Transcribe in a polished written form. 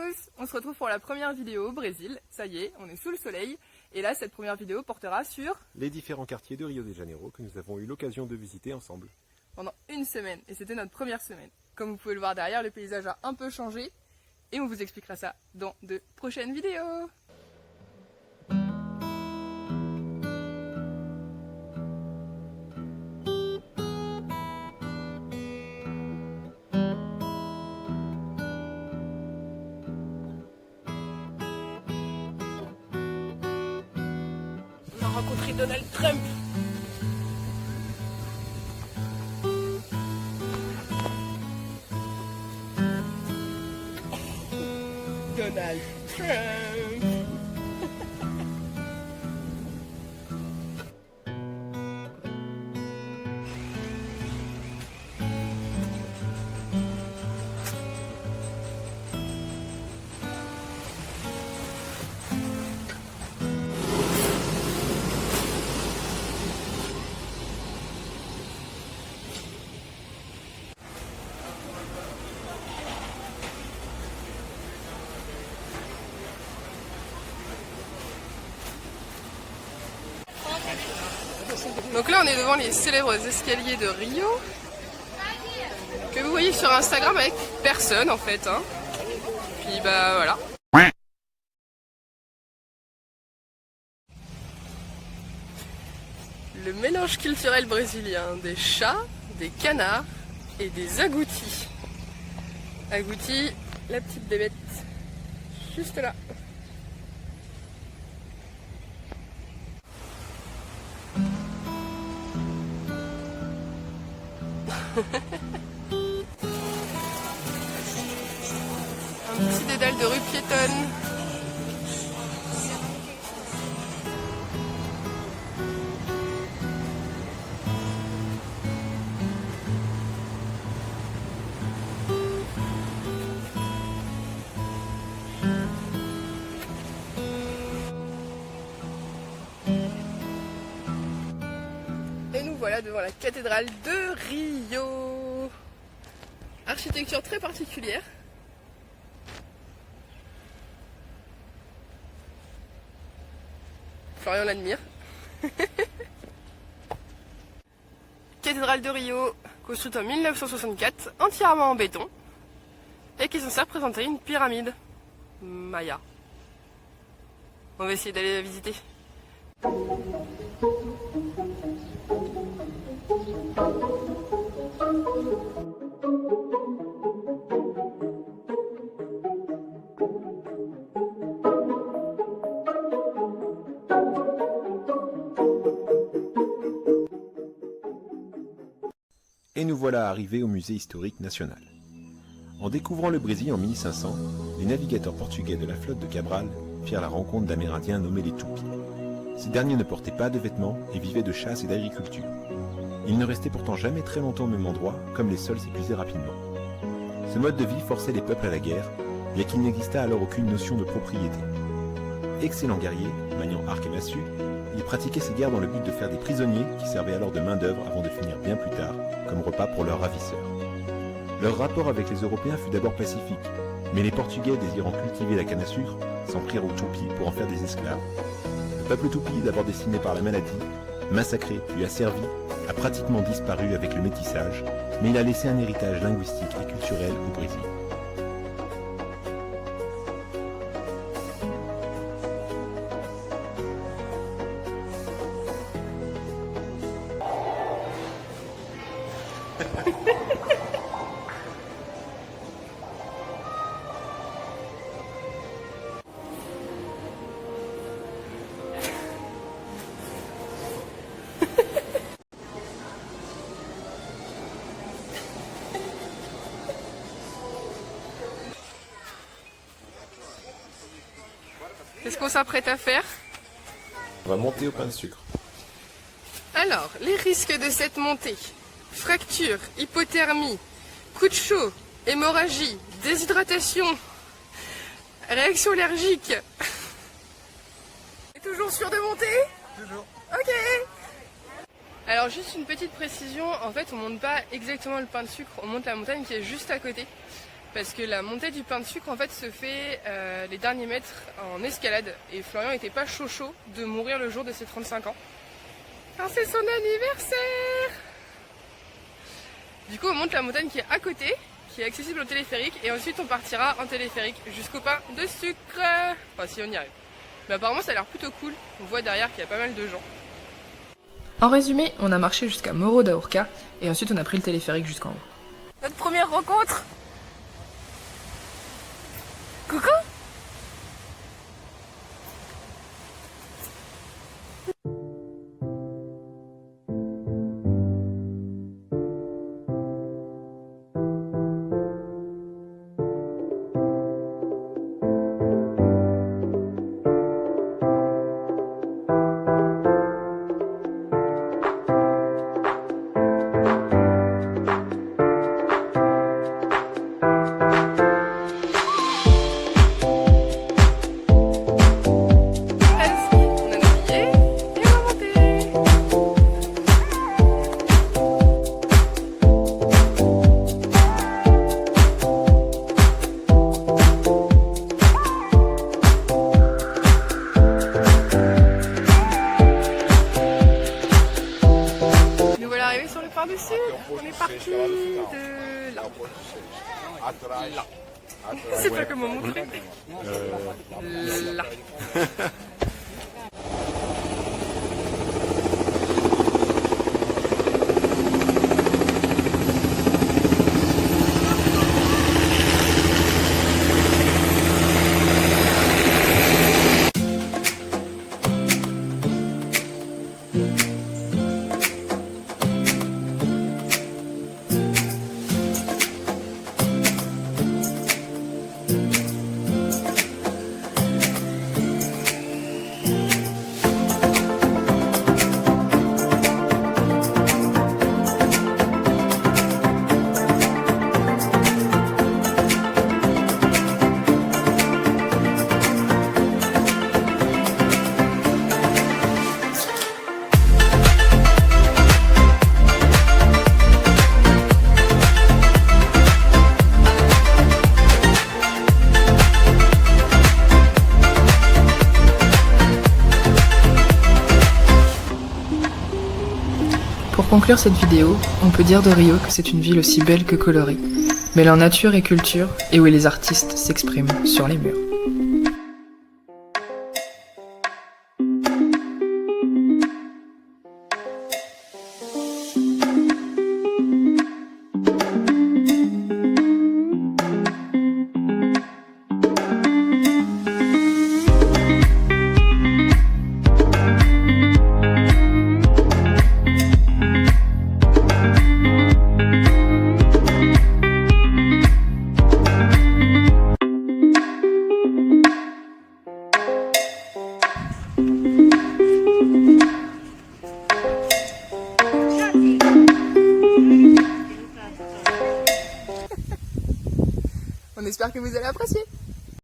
tous, on se retrouve pour la première vidéo au Brésil. Ça y est, on est sous le soleil. Et là, cette première vidéo portera sur les différents quartiers de Rio de Janeiro que nous avons eu l'occasion de visiter ensemble. Pendant une semaine, et c'était notre première semaine. Comme vous pouvez le voir derrière, le paysage a un peu changé. Et on vous expliquera ça dans de prochaines vidéos. On a rencontré Donald Trump. Donald Trump. Donc là on est devant les célèbres escaliers de Rio que vous voyez sur Instagram avec personne en fait hein. Puis bah voilà. Le mélange culturel brésilien des chats, des canards et des agoutis. Agoutis, la petite bébête juste là. Un petit dédale de rue piétonne. Et nous voilà devant la cathédrale de Rio. Architecture très particulière. Florian l'admire. Cathédrale de Rio, construite en 1964, entièrement en béton, et qui est censée représenter une pyramide Maya. On va essayer d'aller la visiter. Et nous voilà arrivés au musée historique national. En découvrant le Brésil en 1500, les navigateurs portugais de la flotte de Cabral firent la rencontre d'Amérindiens nommés les Tupis. Ces derniers ne portaient pas de vêtements et vivaient de chasse et d'agriculture. Ils ne restaient pourtant jamais très longtemps au même endroit, comme les sols s'épuisaient rapidement. Ce mode de vie forçait les peuples à la guerre, bien qu'il n'existât alors aucune notion de propriété. Excellents guerriers, maniant arc et massue, ils pratiquaient ces guerres dans le but de faire des prisonniers qui servaient alors de main-d'œuvre avant de finir bien plus tard comme repas pour leurs ravisseurs. Leur rapport avec les Européens fut d'abord pacifique, mais les Portugais désirant cultiver la canne à sucre s'en prirent aux Tupis pour en faire des esclaves. Le peuple Tupi, d'abord décimé par la maladie, massacré puis asservi, a pratiquement disparu avec le métissage, mais il a laissé un héritage linguistique et culturel au Brésil. Qu'est-ce qu'on s'apprête à faire? On va monter au pain de sucre. Alors, les risques de cette montée: fracture, hypothermie, coup de chaud, hémorragie, déshydratation, réaction allergique. T'es toujours sûr de monter? Toujours. Ok. Alors juste une petite précision, en fait on monte pas exactement le pain de sucre, on monte la montagne qui est juste à côté. parce que la montée du pain de sucre en fait se fait les derniers mètres en escalade et Florian n'était pas chaud de mourir le jour de ses 35 ans. Alors c'est son anniversaire. Du coup on monte la montagne qui est à côté, qui est accessible au téléphérique et ensuite on partira en téléphérique jusqu'au pain de sucre. Enfin si on y arrive. Mais apparemment ça a l'air plutôt cool, on voit derrière qu'il y a pas mal de gens. En résumé, on a marché jusqu'à Morro d'Aurca et ensuite on a pris le téléphérique jusqu'en haut. Notre première rencontre. Coucou. On est parti de là. Je sais pas comment montrer. Là. Pour conclure cette vidéo, on peut dire de Rio que c'est une ville aussi belle que colorée, mêlant nature et culture et où les artistes s'expriment sur les murs. On espère que vous allez apprécier.